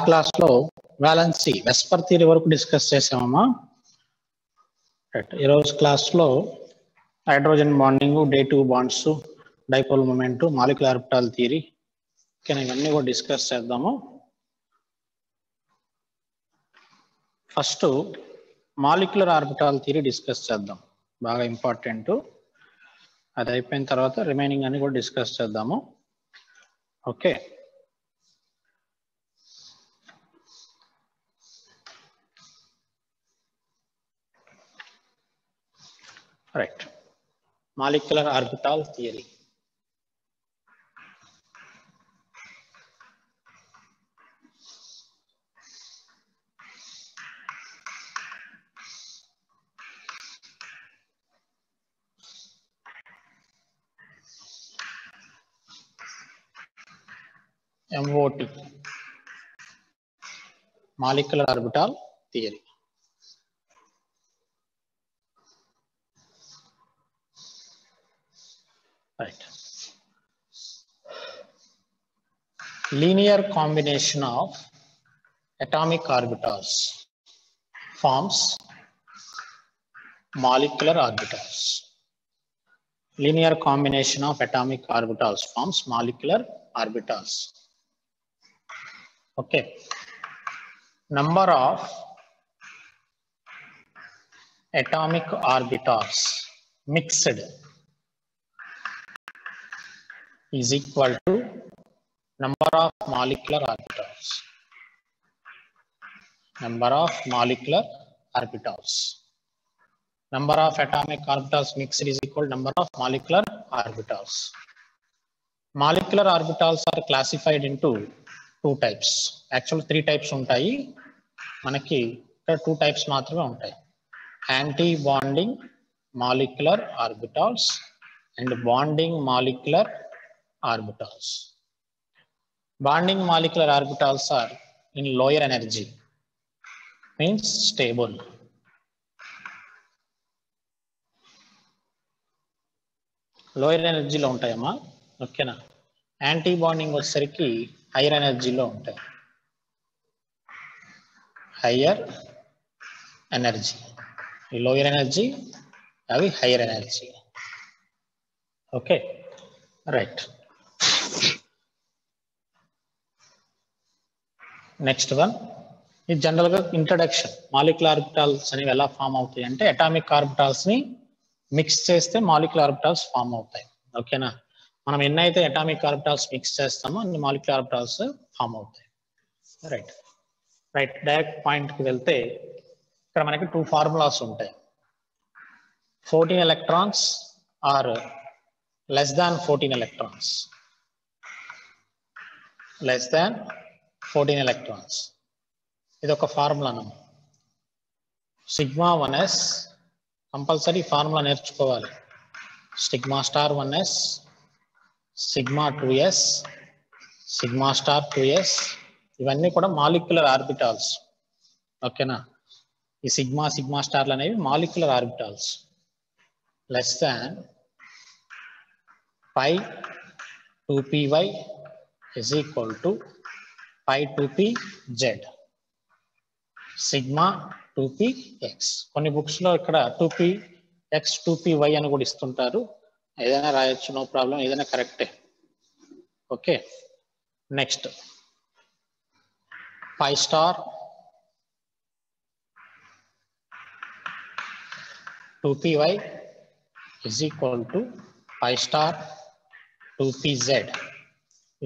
Class లో valency VSEPR theory వరకు discuss చేసామమ్మా. ఈ రోజు క్లాస్ లో హైడ్రోజన్ బాండింగ్, డే 2 bonds, dipole moment, molecular orbital theory ఇవన్నీ కూడా డిస్కస్ చేద్దాము. First molecular orbital theory discuss చేద్దాం, బాగా ఇంపార్టెంట్. అది అయిపోయిన తర్వాత రిమైనింగ్ అన్ని కూడా డిస్కస్ చేద్దాము. Okay, right. Molecular orbital theory. MOT, molecular orbital theory. Right. Linear combination of atomic orbitals forms molecular orbitals. Linear combination of atomic orbitals forms molecular orbitals. Okay. Number of atomic orbitals mixed is equal to number of molecular orbitals. Number of molecular orbitals. Number of atomic orbitals mixed is equal to number of molecular orbitals. Molecular orbitals are classified into two types. Actually 3 types ఉంటాయి. మనకి ఇక్కడ 2 types మాత్రమే ఉంటాయి. Anti bonding molecular orbitals and bonding molecular orbitals. Bonding molecular orbitals are in lower energy, means stable. Lower ఎనర్జీలో ఉంటాయమ్మా, ఓకేనా. Anti bonding వచ్చేసరికి higher ఎనర్జీలో ఉంటాయి. హైయర్ ఎనర్జీ, ఈ లోయర్ ఎనర్జీ, అవి higher energy. Okay, right. Next one, ఇది జనరల్గా ఇంట్రడక్షన్. మాలిక్యులర్ ఆర్బిటాల్స్ అనేవి ఎలా ఫామ్ అవుతాయి అంటే, అటామిక్ ఆర్బిటాల్స్ ని మిక్స్ చేస్తే మాలిక్యులర్ ఆర్బిటాల్స్ ఫామ్ అవుతాయి. ఓకేనా. మనం ఎన్నైతే అటామిక్ ఆర్బిటాల్స్ మిక్స్ చేస్తామో అన్ని మాలిక్యులర్ ఆర్బిటాల్స్ ఫామ్ అవుతాయి. రైట్ రైట్ డైరెక్ట్ పాయింట్కి వెళ్తే ఇక్కడ మనకి 2 ఫార్ములాస్ ఉంటాయి. 14 electrons are less than 14 electrons. Less than 14 electrons. ఇది ఒక formula. Sigma 1s compulsory formula నేర్చుకోవాలి. Sigma star 1s, sigma 2s, sigma star 2s, ఇవన్నీ కూడా మాలిక్యులర్ ఆర్బిటాల్స్. ఓకేనా. ఈ సిగ్మా సిగ్మా స్టార్లు అనేవి molecular orbitals. Less than pi 2py is equal to pi 2pz, sigma 2px. కొన్ని బుక్స్ లో ఇక్కడ 2px 2py అని కూడా ఇస్తుంటారు. ఏదైనా రాయొచ్చు, నో ప్రాబ్లం, ఏదైనా కరెక్టే. Okay, next pi star 2py is equal to pi star 2pz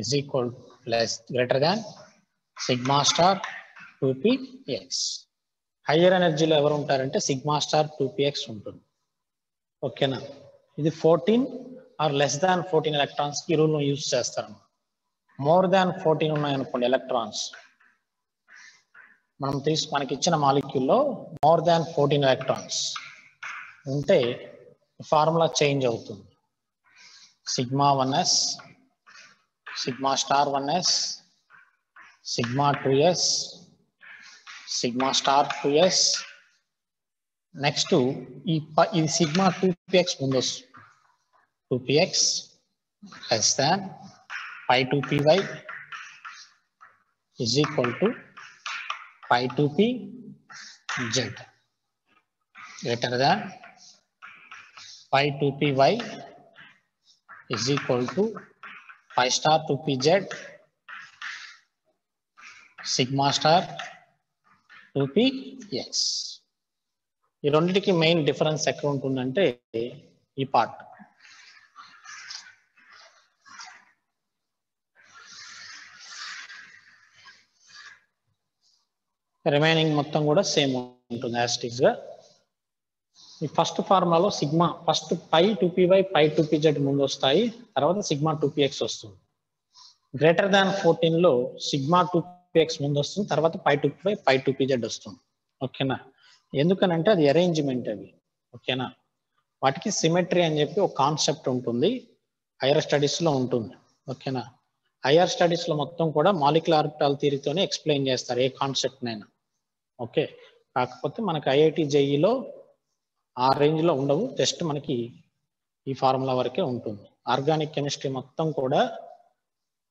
is equal less greater than sigma star 2px. Higher ఎనర్జీలో ఎవరు ఉంటారంటే సిగ్మా స్టార్ 2px ఉంటుంది. ఓకేనా. ఇది 14 ఆర్ లెస్ దాన్ 14 ఎలక్ట్రాన్స్ ఈ రూల్ యూజ్ చేస్తారు. మోర్ దాన్ 14 ఉన్నాయనుకోండి electrons, మనకి ఇచ్చిన మాలిక్యూల్లో మోర్ దాన్ 14 ఎలక్ట్రాన్స్ ఉంటే ఫార్ములా చేంజ్ అవుతుంది. Sigma 1s, sigma star 1s, sigma 2s, sigma star 2s. Next ఈ సిగ్మా 2px ముందు వస్తుంది. 2px less than pi 2py is equal to pi 2p z greater than pi 2p y is equal to pi star 2p z sigma star 2p x. ఈ రెండింటికి main difference ఎక్కడ ఉంటుందంటే ఈ part. Remaining మొత్తం కూడా same ఉంటుంది as it is గా. ఈ first ఫార్ములాలో sigma first pi 2py పై 2pz ముందు వస్తాయి, తర్వాత సిగ్మా 2px వస్తుంది. గ్రేటర్ దాన్ 14 లో సిగ్మా 2px ముందు వస్తుంది, తర్వాత పై 2py పై 2pz వస్తుంది. ఓకేనా? ఎందుకనంటే అది అరేంజ్మెంట్ అవి. ఓకేనా? వాటికి సిమెట్రీ అని చెప్పి ఒక కాన్సెప్ట్ ఉంటుంది, హైయర్ స్టడీస్ లో ఉంటుంది. ఓకేనా? హైయర్ స్టడీస్ లో మొత్తం కూడా మాలిక్యులర్ ఆర్బిటాల్ థియరీతోనే ఎక్స్ప్లెయిన్ చేస్తారు ఏ కాన్సెప్ట్ నైనా. ఓకే, కాకపోతే మనకి ఐఐటి జేఈలో ఆ రేంజ్ లో ఉండవు, జస్ట్ మనకి ఈ ఫార్ములా వరకే ఉంటుంది. ఆర్గానిక్ కెమిస్ట్రీ మొత్తం కూడా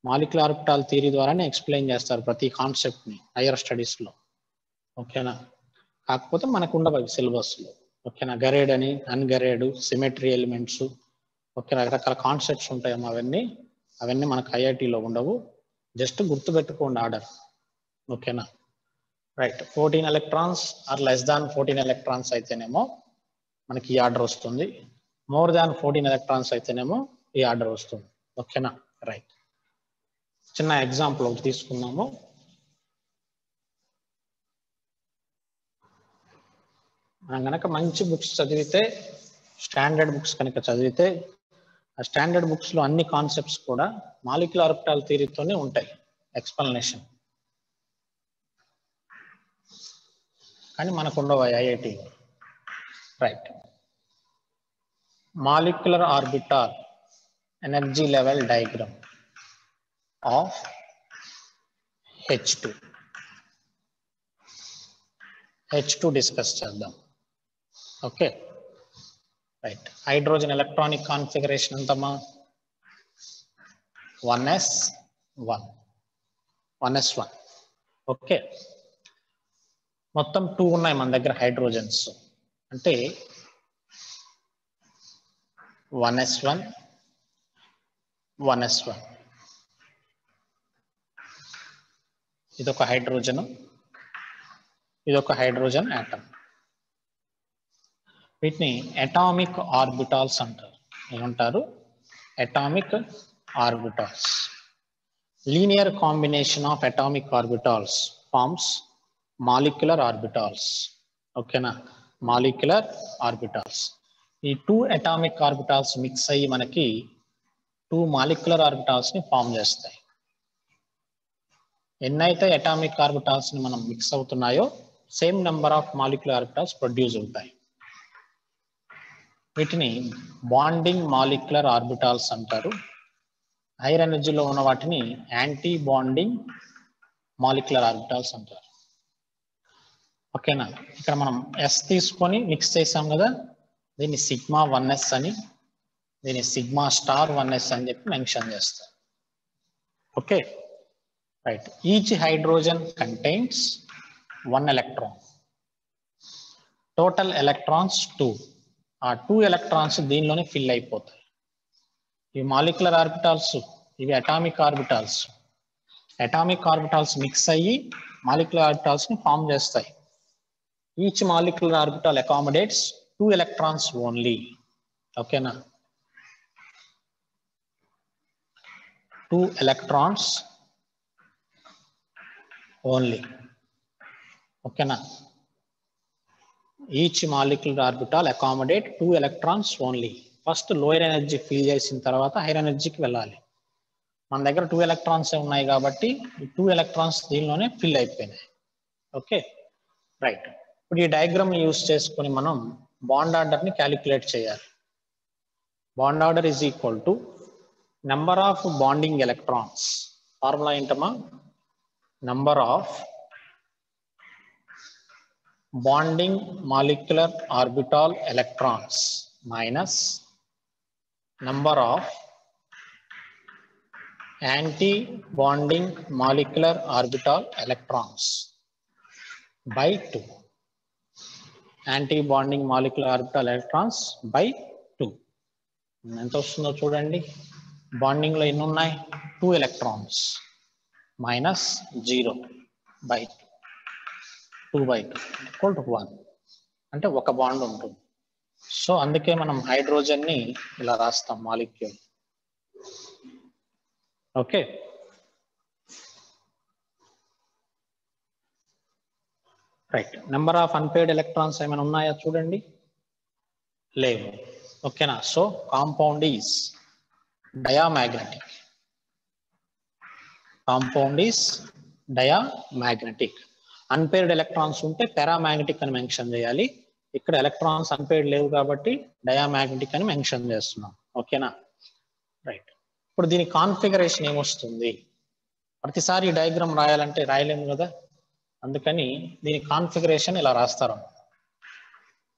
మాలిక్యులర్ ఆర్బిటాల్ థియరీ ద్వారానే ఎక్స్ప్లెయిన్ చేస్తారు ప్రతి కాన్సెప్ట్ ని హైయర్ స్టడీస్ లో. ఓకేనా? కాకపోతే మనకు ఉండవు అవి సిలబస్ లో. ఓకేనా? గరేడ్ అని, అన్గరేడ్, సిమెట్రీ ఎలిమెంట్స్, ఓకే, రకరకాల కాన్సెప్ట్స్ ఉంటాయేమో అవన్నీ మనకు ఐఐటిలో ఉండవు. జస్ట్ గుర్తుపెట్టుకోండి ఆర్డర్. ఓకేనా? Right. 14 electrons or less than 14 electrons అయితేనేమో మనకి ఈ ఆర్డర్ వస్తుంది, మోర్ దాన్ 14 ఎలక్ట్రాన్స్ అయితేనేమో ఈ ఆర్డర్ వస్తుంది. ఓకేనా? రైట్. చిన్న ఎగ్జాంపుల్ ఒకటి తీసుకున్నాము. మనం కనుక మంచి బుక్స్ చదివితే, స్టాండర్డ్ బుక్స్ కనుక చదివితే, ఆ స్టాండర్డ్ బుక్స్ లో అన్ని కాన్సెప్ట్స్ కూడా మాలిక్యులర్ ఆర్బిటాల్ థియరీతోనే ఉంటాయి ఎక్స్ప్లెనేషన్. కానీ మనకు ఉండవు IIT. Right. Molecular orbital energy level diagram of H2 discuss చేద్దాం. Okay, right. Hydrogen electronic configuration ఎంతమా? 1s1. ఓకే, మొత్తం 2 ఉన్నాయి మన దగ్గర హైడ్రోజన్స్. అంటే 1s1 1s1 ఇదొక హైడ్రోజన్, ఇదొక హైడ్రోజన్ ఆటమ్. వీటిని అటామిక్ ఆర్బిటాల్స్ అంటారు. ఏమంటారు? Atomic orbitals. Linear combination of atomic orbitals forms molecular orbitals. ఓకేనా? Molecular orbitals. ఈ 2 అటామిక్ ఆర్బిటాల్స్ మిక్స్ అయ్యి మనకి 2 మాలిక్యులర్ ఆర్బిటాల్స్ ని ఫామ్ చేస్తాయి. ఎన్నైతే అటామిక్ ఆర్బిటాల్స్ ని మనం మిక్స్ అవుతున్నాయో same number of molecular orbitals produce అవుతాయి. వీటిని బాండింగ్ మాలిక్యులర్ ఆర్బిటాల్స్ అంటారు. హైయర్ ఎనర్జీలో ఉన్న వాటిని యాంటీ బాండింగ్ మాలిక్యులర్ ఆర్బిటాల్స్ అంటారు. ఓకేనా? ఇక్కడ మనం ఎస్ తీసుకొని మిక్స్ చేసాం కదా, దీన్ని సిగ్మా 1s అని, దీన్ని సిగ్మా స్టార్ 1s అని చెప్పి మెన్షన్ చేస్తారు. Okay, right. Each hydrogen contains 1 electron. Total electrons 2. ఆ 2 ఎలక్ట్రాన్స్ దీనిలోనే ఫిల్ అయిపోతాయి. ఈ మాలిక్యులర్ ఆర్బిటాల్స్, ఇవి atomic orbitals. Atomic orbitals mix అయ్యి మాలిక్యులర్ ఆర్బిటాల్స్ ని ఫామ్ చేస్తాయి. Each molecular orbital accommodates 2 electrons only. ఓకేనా? 2 ఎలక్ట్రాన్స్ ఓన్లీ. ఓకేనా? Each molecular orbital accommodate 2 electrons only. First lower energy fill చేసిన తర్వాత హైయర్ ఎనర్జీకి వెళ్ళాలి. మన దగ్గర 2 ఎలక్ట్రాన్స్ ఉన్నాయి కాబట్టి ఈ 2 ఎలక్ట్రాన్స్ దీనిలోనే ఫిల్ అయిపోయినాయి. Okay, right. ఇప్పుడు ఈ డయాగ్రామ్ ని యూజ్ చేసుకొని మనం బాండ్ ఆర్డర్ ని క్యాలిక్యులేట్ చేయాలి. Bond order is equal to number of bonding electrons. Formula ఏంటమ్మా? Number of bonding molecular orbital electrons minus number of anti-bonding molecular orbital electrons by 2. Anti-bonding molecular orbital electrons by 2. ఎంత వస్తుందో చూడండి. Bonding లో ఎన్ని ఉన్నాయి? 2 electrons minus 0 by 2 by 2 equal to 1. అంటే ఒక bond ఉంటుంది. సో అందుకే మనం హైడ్రోజన్ ని ఇలా రాస్తాం molecule. Okay, right. Number of unpaired electrons ఏమైనా ఉన్నాయా చూడండి, లేవు. ఓకేనా? So compound is diamagnetic. Compound is diamagnetic. Unpaired electrons ఉంటే పారామాగ్నెటిక్ అని మెన్షన్ చేయాలి. ఇక్కడ ఎలక్ట్రాన్స్ అన్పేర్డ్ లేవు కాబట్టి డయామాగ్నెటిక్ అని మెన్షన్ చేస్తున్నాం. ఓకేనా? రైట్. ఇప్పుడు దీని కాన్ఫిగరేషన్ ఏమొస్తుంది? ప్రతిసారి డయాగ్రామ్ రాయాలంటే రాయలేము కదా, అందుకని దీని కాన్ఫిగరేషన్ ఇలా రాస్తారు.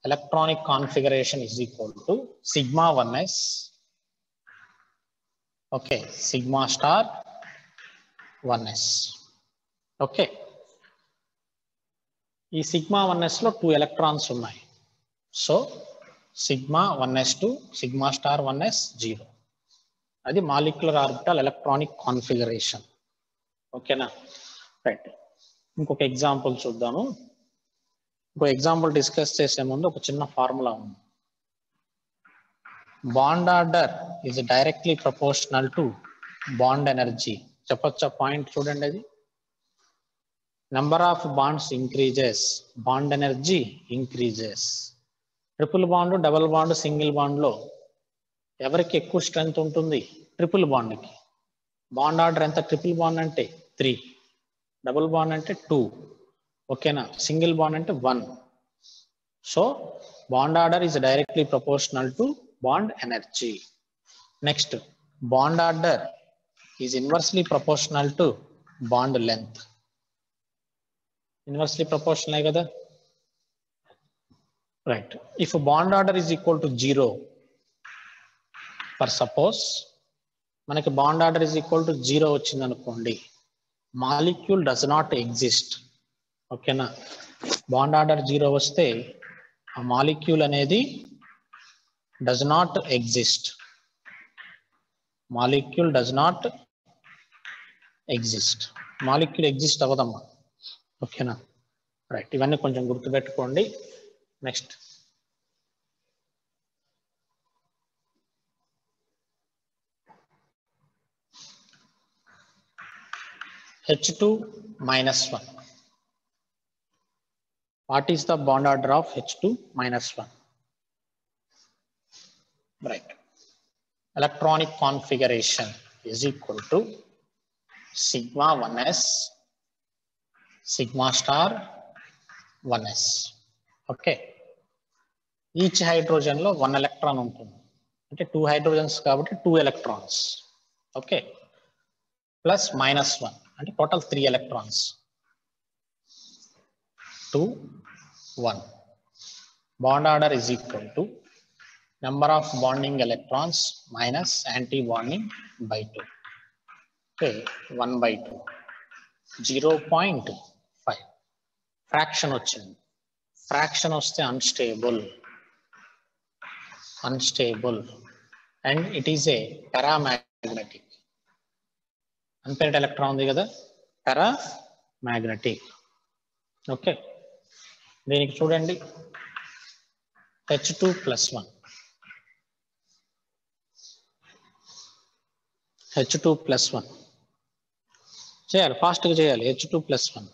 Electronic configuration is equal to sigma 1s, okay, sigma star 1s. Okay, ఈ సిగ్మా 1s లో 2 ఎలక్ట్రాన్స్ ఉన్నాయి. So sigma 1s to sigma star 1s 0. అది మాలిక్యులర్ ఆర్బిటల్ ఎలక్ట్రానిక్ కాన్ఫిగరేషన్. ఓకేనా? రైట్. ఇంకొక ఎగ్జాంపుల్ చూద్దాము. ఇంకో ఎగ్జాంపుల్ డిస్కస్ చేసే ముందు ఒక చిన్న ఫార్ములా ఉంది. Bond order is directly proportional to bond energy. చెప్పొచ్చా పాయింట్? చూడండి, అది number of bonds increases, bond energy increases. Triple bond, double bond, single bond లో ఎవరికి ఎక్కువ స్ట్రెంగ్త్ ఉంటుంది? ట్రిపుల్ బాండ్కి. బాండ్ ఆర్డర్ ఎంత? ట్రిపుల్ బాండ్ అంటే 3, డబుల్ బాండ్ అంటే 2, ఓకేనా? సింగిల్ బాండ్ అంటే 1. So bond order is directly proportional to bond energy. Next, bond order is inversely proportional to bond length. Inversely proportional కదా, right. If bond order is equal to 0, for suppose మనకి bond order is equal to 0 వచ్చింది అనుకోండి, molecule does not exist. ఓకేనా? Bond order 0 వస్తే ఆ molecule అనేది does not exist. Molecule does not exist. Molecule exist అవ్వదమ్మా. ఓకేనా? రైట్. ఇవన్నీ కొంచెం గుర్తుపెట్టుకోండి. Next, H2 minus 1. What is the bond order of H2 minus 1? Right. Electronic configuration is equal to sigma 1s, sigma star 1s. Okay. Each hydrogen లో 1 electron ఉంటుంది. అంటే 2 hydrogens కాబట్టి 2 electrons. Okay. Plus minus 1 అంటే total 3 electrons. 2, 1. Bond order is equal to number of bonding electrons minus anti-bonding by 2. Okay, 1 by 2. 0.5. Fraction వచ్చింది. Fraction వస్తే unstable. Unstable. And it is a paramagnetic. Unpaired electron ఉంది కదా, paramagnetic. Okay, దీనికి చూడండి H2 plus 1. H2 plus 1 చేయాలి, ఫాస్ట్గా చేయాలి. H2 plus 1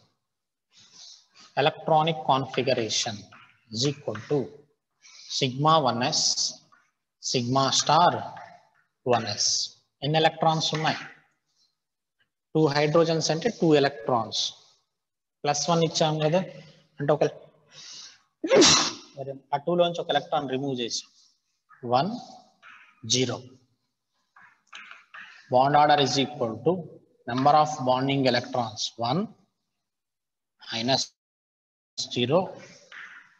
electronic configuration is equal to sigma 1s, sigma star 1s. ఎన్ని ఎలక్ట్రాన్స్ ఉన్నాయి? 2 hydrogens అంటే 2 electrons. ప్లస్ 1 ఇచ్చాం కదా, అంటే ఒక ఆ 2 లోంచి ఒక ఎలక్ట్రాన్ రిమూవ్ చేసి 1, 0. Bond order is equal to number of bonding electrons 1 minus 0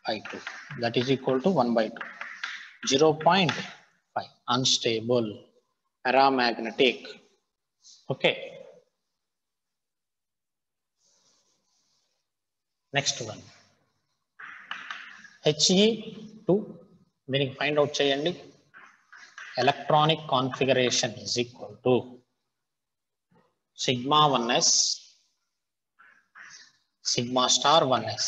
by 2. That is equal to 1 by 2. 0.5. Unstable, paramagnetic. Okay. Next one. He2 దీనికి ఫైండ్ అవుట్ చేయండి. Electronic configuration is equal to sigma 1s sigma star 1s.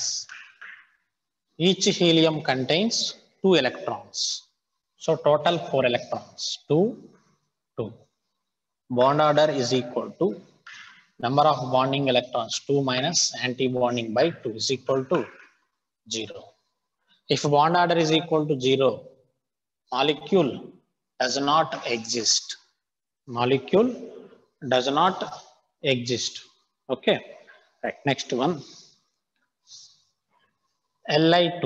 Each helium contains 2 electrons. So total 4 electrons. 2, 2. Bond order is equal to number of bonding electrons 2 minus anti-bonding by 2 is equal to 0. If bond order is equal to 0, molecule does not exist. Molecule does not exist. Okay. Right. Next one. Li2,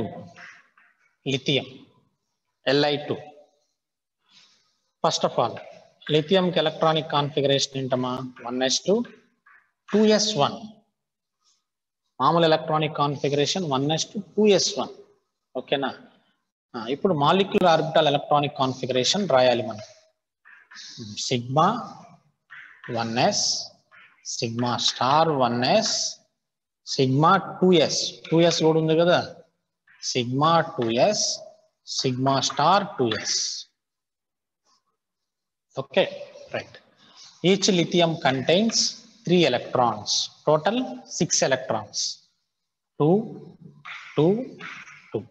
lithium. Li2. First of all, lithium electronic configuration intama 1s2 2s1. మామూలు electronic configuration 1s2 2s1. ఓకేనా? ఇప్పుడు molecular orbital electronic configuration రాయాలి మనం. Sigma 1s sigma star 1s sigma 2s 2s కూడా ఉంది కదా, sigma 2s sigma star 2s. Okay, right. Each lithium contains 3 electrons, total 6 electrons. 2, 2, 2.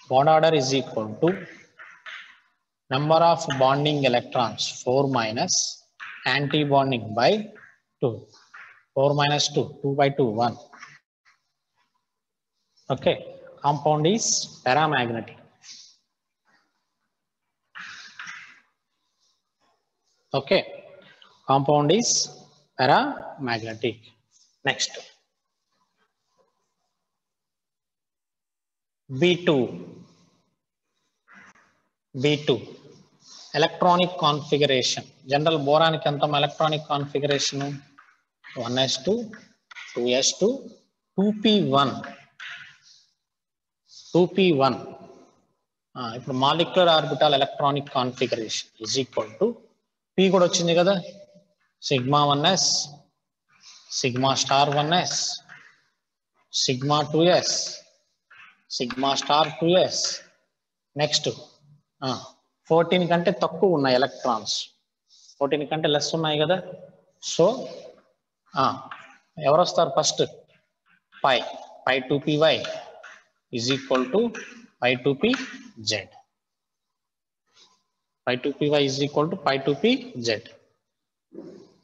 Bond order is equal to number of bonding electrons 4 minus anti-bonding by 2. 4 minus 2, 2 by 2, 1. Okay, compound is paramagnetic. Okay, compound is paramagnetic. Next, B2. B2 electronic configuration. General boron ki antam electronic configuration 1s2 2s2 2p1 2p1. ఇప్పుడు molecular orbital electronic configuration is equal to p కూడా వచ్చింది కదా, sigma 1s sigma star 1s sigma 2s sigma star 2s. Next 14 కంటే తక్కువ ఉన్నాయి electrons, 14 కంటే less ఉన్నాయి కదా. సో ఎవరు వస్తారు first? Pi 2py is equal to pi 2pz. pi 2py is equal to pi 2pz.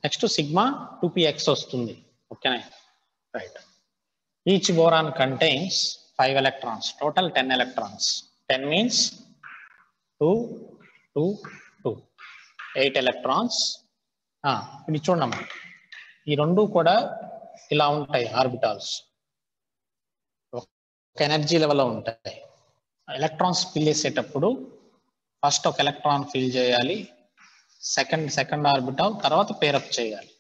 Next sigma 2px వస్తుంది. ఓకేనా? Right. Each boron contains 5 electrons, total 10 electrons. 10 means 2, 2, 2. 8 electrons. ఇది చూడమ్మా, ఈ రెండు కూడా ఇలా ఉంటాయి ఆర్బిటాల్స్, ఒక ఎనర్జీ లెవెల్లో ఉంటాయి. ఎలక్ట్రాన్స్ ఫిల్ చేసేటప్పుడు ఫస్ట్ ఒక ఎలక్ట్రాన్ ఫిల్ చేయాలి, సెకండ్ ఆర్బిటాల్, తర్వాత పేరప్ చేయాలి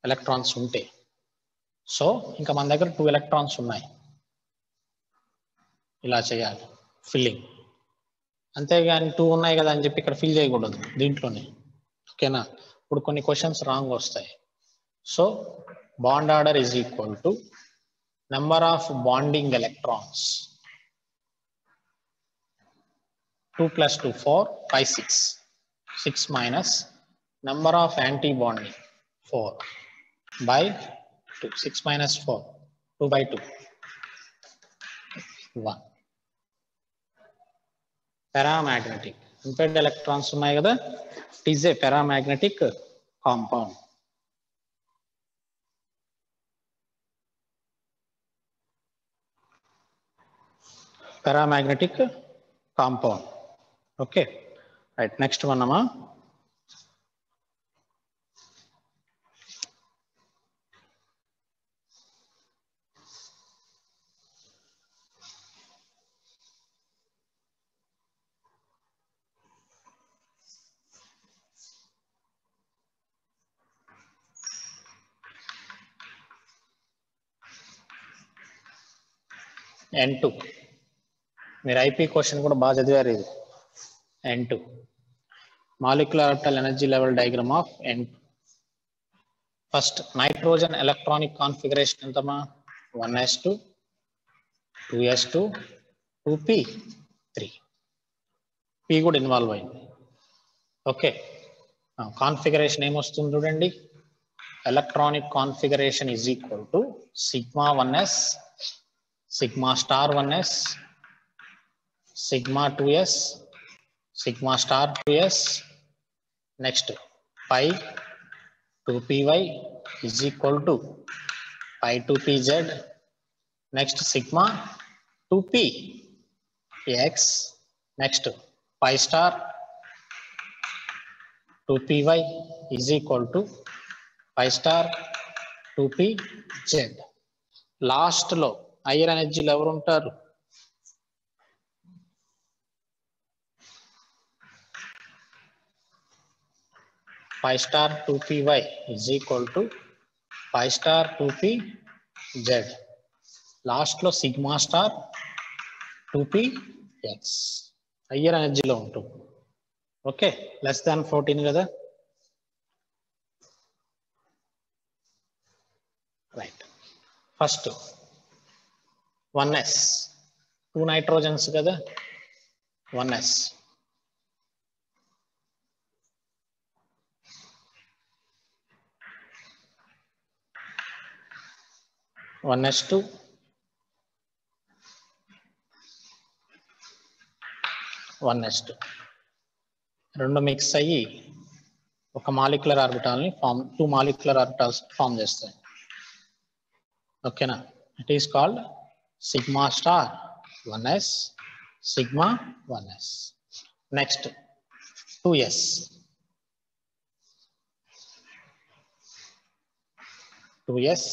ఎలక్ట్రాన్స్ ఉంటే. సో ఇంకా మన దగ్గర 2 electrons ఉన్నాయి, ఇలా చేయాలి ఫిల్లింగ్. అంతేగాని 2 ఉన్నాయి కదా అని చెప్పి ఇక్కడ ఫిల్ చేయకూడదు దీంట్లోనే. ఓకేనా? ఇప్పుడు కొన్ని క్వశ్చన్స్ రాంగ్ వస్తాయి. So bond order is equal to number of bonding electrons 2 plus 2 4 5 6. 6 minus number of anti-bonding 4 by 2. 6 minus 4, 2 by 2, 1. Paramagnetic. Unpaired electrons ఉన్నాయి కదా, it is a paramagnetic compound. Paramagnetic compound. Okay, right. Next one amma. N2. మీరు IP question కూడా బాగా చదివారు ఇది. N2 molecular orbital energy level diagram of N2. First nitrogen electronic configuration ఎంతమా 1s2 2s2 2p3 p కూడా involve అయింది. Okay, configuration ఏమొస్తుంది చూడండి. Electronic configuration is equal to sigma 1s sigma star 1s sigma 2s sigma star 2s next pi 2py is equal to pi 2pz next sigma 2px next pi star 2py is equal to pi star 2pz. Last లో hire ఎనర్జీలో ఎవరు ఉంటారు? pi star 2py is equal to pi star 2pz. Last లో sigma star 2px higher ఎనర్జీలో ఉంటుంది. Okay, less than 14 కదా. Right, first 1s 2 nitrogens కదా. 1s 1s2 1s2 రెండు మిక్స్ అయ్యి ఒక మాలిక్యులర్ ఆర్బిటాల్ని ఫామ్ 2 మాలిక్యులర్ ఆర్బిటాల్స్ ఫామ్ చేస్తాయి. ఓకేనా, it is called sigma star 1s sigma 1s. Next 2s 2s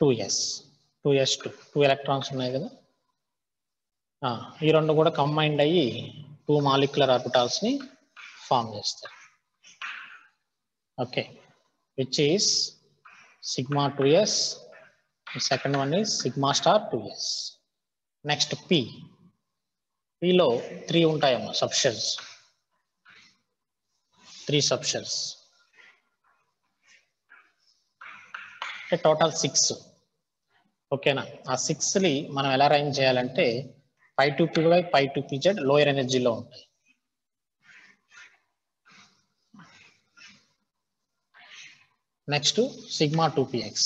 2s 2s2 2 electrons ఉన్నాయి కదా. ఈ రెండు కూడా కంబైన్డ్ అయ్యి 2 మాలిక్యులర్ ఆర్బిటాల్స్ ని ఫామ్ చేస్తాయి. Okay, which is sigma 2s, second one is sigma star 2s. Next పిలో 3 ఉంటాయమ్మా సబ్షెల్స్, 3 సబ్షెల్స్ అంటే టోటల్ 6. ఓకేనా, ఆ 6ని మనం ఎలా అరేంజ్ చేయాలంటే pi 2py pi 2pz lower ఎనర్జీలో ఉంటాయి. Next sigma 2px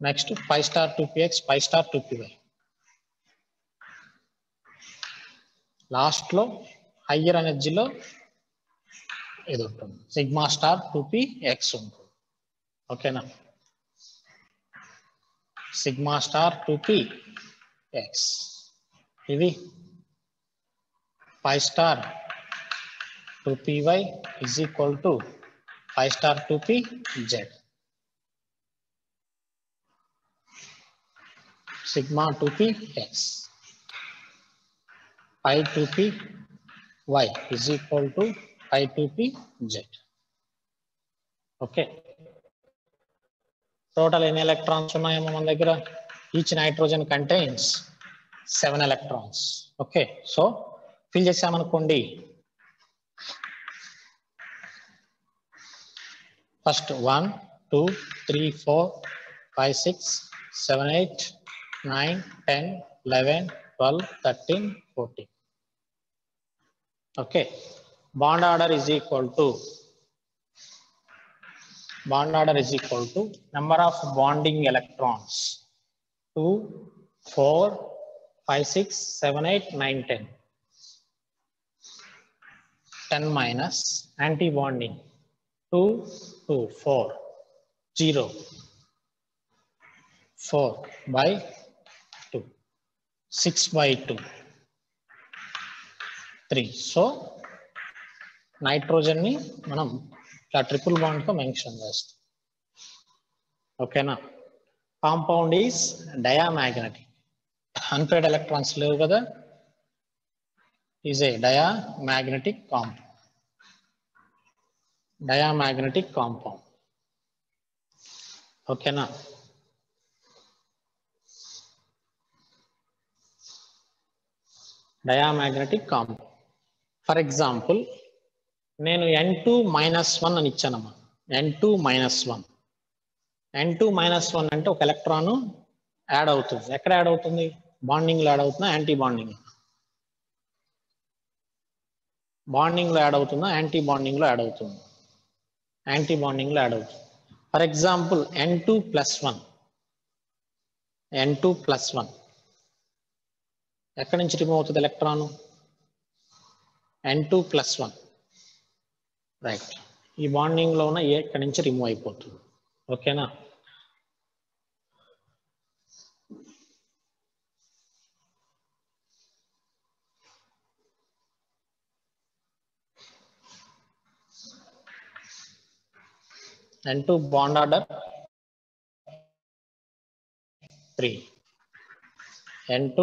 next pi star 2px pi star 2py. Last లో హయ్యర్ ఎనర్జీలో ఇది ఉంటుంది సిగ్మా స్టార్ 2px ఉంటుంది. ఓకేనా, సిగ్మా స్టార్ 2px ఇది pi star 2py is equal to pi star 2pz. sigma 2px pi 2py is equal to pi 2pz. Okay, total ఎన్ని electrons ఉన్నాయేమో మన దగ్గర? Each nitrogen contains 7 electrons. Okay, so fill చేసామనుకోండి. First 1 2 3 4 5 6 7 8 9 10 11 12 13 14. Okay, bond order is equal to number of bonding electrons 2 4 5 6 7 8 9 10. 10 minus anti bonding 2 2 4 0 4 by 2 6 by 2 3. So nitrogen ని మనం ఇట్లా triple bond తో mention చేస్తాం. ఓకేనా, compound is diamagnetic, unpaired electrons లేవు కదా, is a diamagnetic compound. ఓకేనా, డయామాగ్నెటిక్ కాంపౌండ్. ఫర్ ఎగ్జాంపుల్ నేను N2-1 అని ఇచ్చానమ్మా. N2-1 అంటే ఒక ఎలక్ట్రాన్ యాడ్ అవుతుంది. ఎక్కడ యాడ్ అవుతుంది? బాండింగ్ లో యాడ్ అవుతుందా, యాంటీ బాండింగ్? బాండింగ్ లో యాడ్ అవుతుందా, యాంటీ బాండింగ్ లో యాడ్ అవుతుంది? యాంటీ బాండింగ్ లో యాడ్ అవుతుంది. ఫర్ ఎగ్జాంపుల్ N2+1 ఎక్కడి నుంచి రిమూవ్ అవుతుంది ఎలక్ట్రాన్? N2+1 right. ఈ బాండింగ్ లో ఉన్న ఏ ఎక్కడి నుంచి రిమూవ్ అయిపోతుంది. ఓకేనా? N2 bond order 3. N2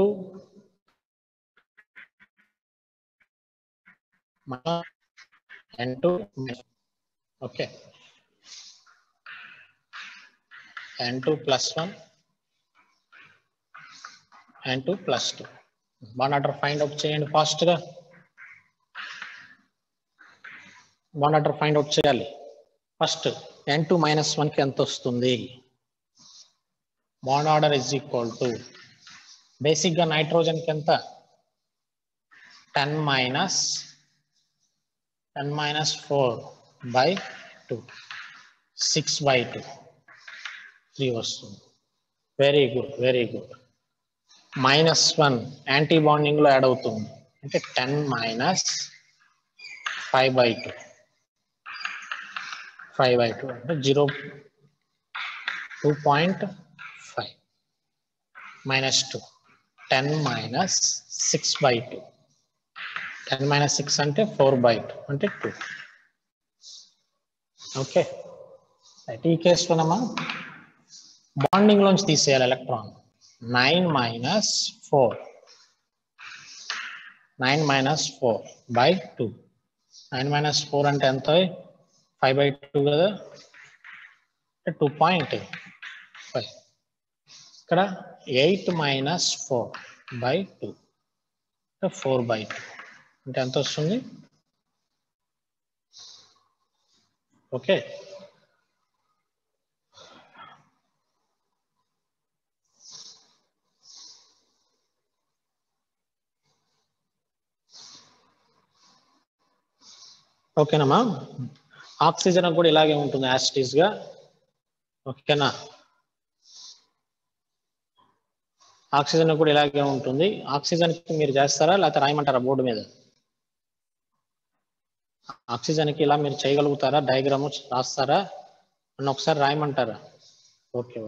okay. N2+1 N2+2 bond order find out చేయండి ఫాస్ట్ గా. బాండ్ ఆర్డర్ ఫైండ్ అవుట్ చేయాలి. ఫస్ట్ N2-1 కి ఎంత వస్తుంది? Bond order is equal to basic గా నైట్రోజన్ కి ఎంత? 10-4/2 6/2 3 వస్తుంది. Very good. -1 యాంటీ బాండింగ్ లో యాడ్ అవుతుంది అంటే 10-5/2 అంటే 2.5 -2 10-6/2 10-6 అంటే 4/2 అంటే 2. ఓకే ఈ కేసులోనమ్మా బాండింగ్ లోంచి తీసేయాలి ఎలక్ట్రాన్. 9-4 9-4/2 9-4 అంటే ఎంత? 5/2 కదా, 2.5. ఇక్కడ 8-4/2 4/2 అంటే ఎంత వస్తుంది? ఓకే ఓకేనమ్మా. ఆక్సిజన్ కూడా ఇలాగే ఉంటుంది యాసిటీస్ గా. ఓకేనా? ఆక్సిజన్ కూడా ఇలాగే ఉంటుంది. ఆక్సిజన్ కి మీరు చేస్తారా లేకపోతే రాయమంటారా బోర్డు మీద? ఆక్సిజన్ కి ఇలా మీరు చేయగలుగుతారా? డయాగ్రామ్ రాస్తారా అన్న ఒకసారి రాయమంటారా? Okay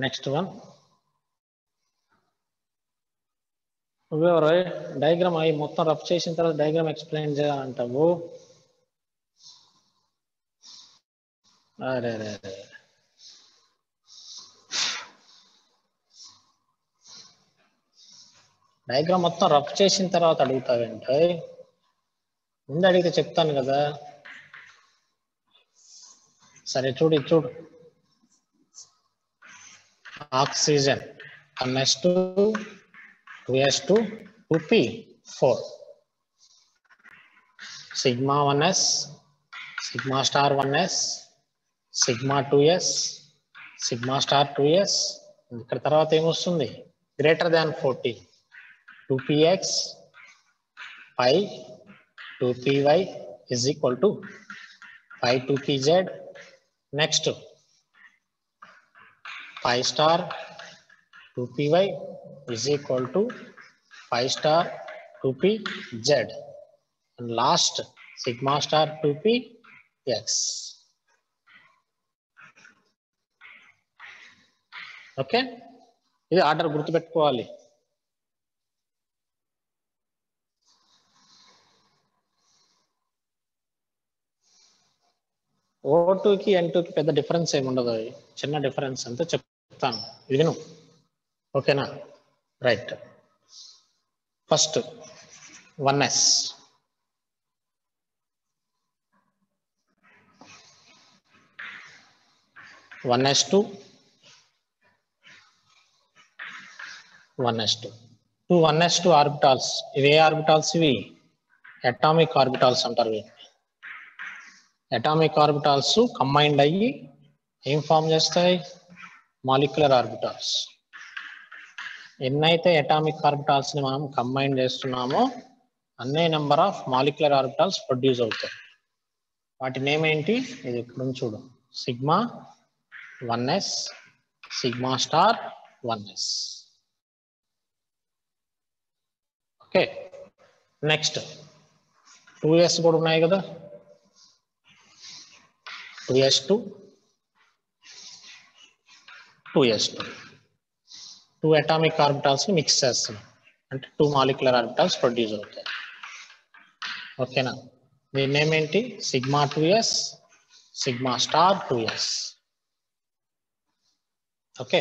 next one. నువ్వెవరో డయాగ్రామ్ అవి మొత్తం రఫ్ చేసిన తర్వాత డయాగ్రామ్ ఎక్స్ప్లెయిన్ చేయాలంటావు. అరే డయాగ్రామ్ మొత్తం రఫ్ చేసిన తర్వాత అడుగుతావేంటే? ముందు అడిగితే చెప్తాను కదా. సరే చూడు oxygen 1s2 2s2 2p4 sigma 1s sigma star 1s sigma 2s sigma star 2s. ఇక్కడ తర్వాత ఏమొస్తుంది? Greater than 40 2px pi 2py is equal to pi 2pz. next pi star 2py is equal to pi star 2pz and last sigma star 2px. Okay ఇది order గుర్తుపెట్టుకోవాలి. O2కి N2కి పెద్ద difference ఏమి ఉండదు, చిన్న difference అంతా చెప్తాను, ఇది విను. ఓకేనా? Right. First 1s 1s2 1s2 two 1s2 orbitals. ఇవి ఏ ఆర్బిటాల్స్? ఇవి అటామిక్ ఆర్బిటాల్స్ అంటారు. అటామిక్ ఆర్బిటాల్స్ కంబైన్డ్ అయ్యి ఏం ఫామ్ చేస్తాయి? Molecular orbitals. ఎన్నైతే అటామిక్ ఆర్బిటాల్స్ ని మనం కంబైన్ చేస్తున్నామో అన్నే number of molecular orbitals produce అవుతాయి. వాటి నేమ్ ఏంటి? ఇది ఇక్కడ చూడు. Sigma 1s, sigma star 1s. Okay, next 2s కూడా ఉన్నాయి కదా. 2s2 2s2 two atomic orbitals ని మిక్స్ చేస్తున్నాం అంటే 2 మాలిక్యులర్ ఆర్బిటాల్స్ ప్రొడ్యూస్ అవుతాయి. ఓకేనా? దీని నేమ్ ఏంటి? Sigma 2s, sigma star 2s. Okay,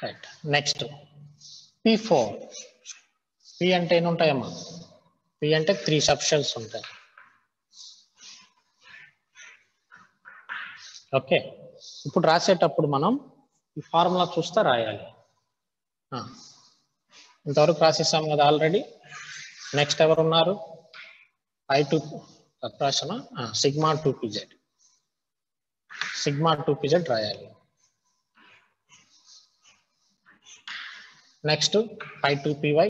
right. Next p4. p అంటే ఎన్ని ఉంటాయమ్మా? p అంటే 3 సబ్షెల్స్ ఉంటాయి. ఓకే, ఇప్పుడు రాసేటప్పుడు మనం ఈ ఫార్ములా చూస్తే రాయాలి. ఇంతవరకు రాసేసాం కదా ఆల్రెడీ. నెక్స్ట్ ఎవరు ఉన్నారు? I2 రాసిన సిగ్మా 2pz. సిగ్మా 2pz రాయాలి. Next I2py.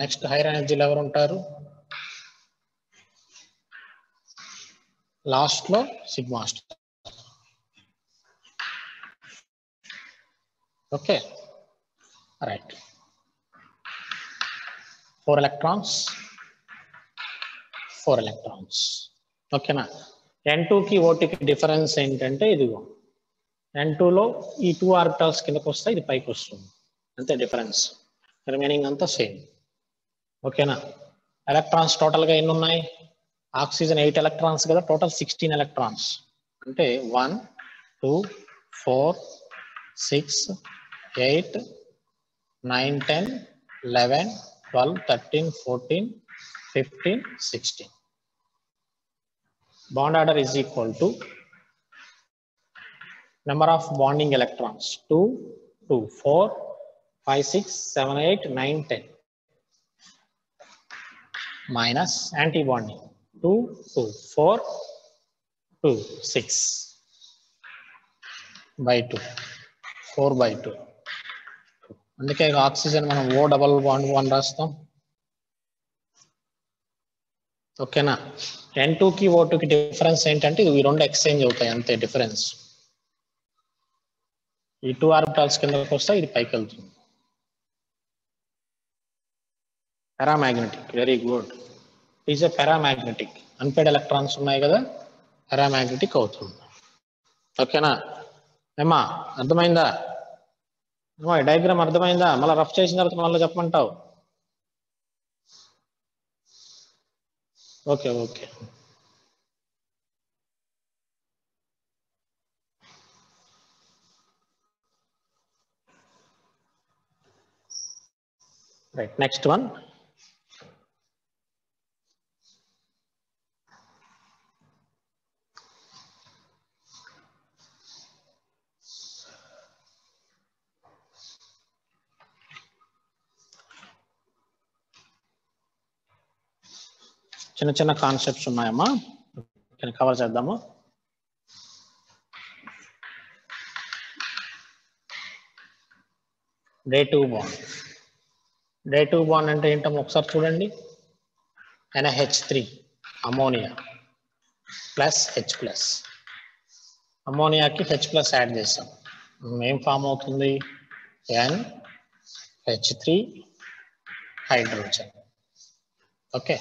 నెక్స్ట్ హైయర్ ఎనర్జీలు ఎవరు ఉంటారు? లాస్ట్ లో sigma star. Okay, right. 4 electrons. ఓకేనా? N2 కి O2 కి డిఫరెన్స్ ఏంటంటే ఇదిగో, N2 లో ఈ 2 ఆర్బిటాల్స్ కిందకి వస్తాయి, ఇది పైకి వస్తుంది, అంతే డిఫరెన్స్. రిమైనింగ్ అంతా సేమ్. ఓకేనా? ఎలక్ట్రాన్స్ టోటల్ గా ఎన్ని ఉన్నాయి? ఆక్సిజన్ 8 ఎలక్ట్రాన్స్ కదా, టోటల్ 16 ఎలక్ట్రాన్స్. అంటే 1 2 4 6 8 9 10 11 12 13 14 15 16. Bond order is equal to number of bonding electrons 2 2 4 5 6 7 8 9 10 minus anti-bonding 2 2 4 2 6 by 2 4 by 2. అందుకే ఆక్సిజన్ మనం O డబల్ బాండ్ 1 రాస్తాం. ఓకేనా? N2 కి O2 కి డిఫరెన్స్ ఏంటంటే ఇవి రెండు ఎక్స్చేంజ్ అవుతాయి, అంతే డిఫరెన్స్. ఈ 2 ఆర్బిటాల్స్ కిందకి వస్తే ఇది పైకి వెళ్తుంది. Paramagnetic, very good. Is a paramagnetic. Unpaired electrons ఉన్నాయి కదా, పారామాగ్నెటిక్ అవుతుంది. ఓకేనా ఏమా? అర్థమైందా? డయాగ్రామ్ అర్థమైందా? మళ్ళీ రఫ్ చేసిన తర్వాత మళ్ళీ చెప్పమంటావు? Okay okay, right. Next one, చిన్న చిన్న కాన్సెప్ట్స్ ఉన్నాయమ్మా, కవర్ చేద్దాము. Day 2 bond. డే 2 బాండ్ అంటే ఏంటమ్మా ఒకసారి చూడండి. NH3 ammonia plus H plus. అమోనియాకి H ప్లస్ యాడ్ చేసాం, ఏం ఫామ్ అవుతుంది? NH3 hydrogen. ఓకే,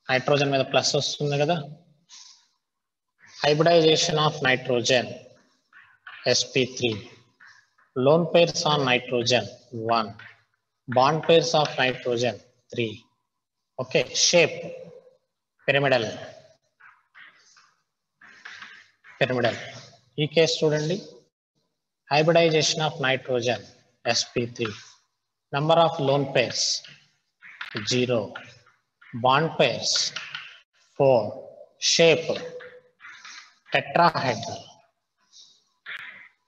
హైడ్రోజన్ మీద ప్లస్ వస్తుంది కదా. Hybridisation of nitrogen sp3. Lone pairs on nitrogen 1. Bond pairs of nitrogen 3. Okay, shape pyramidal. ఈ కేసు చూడండి. Hybridization of nitrogen sp3. Number of lone pairs 0. Bond pairs 4 shape tetrahedral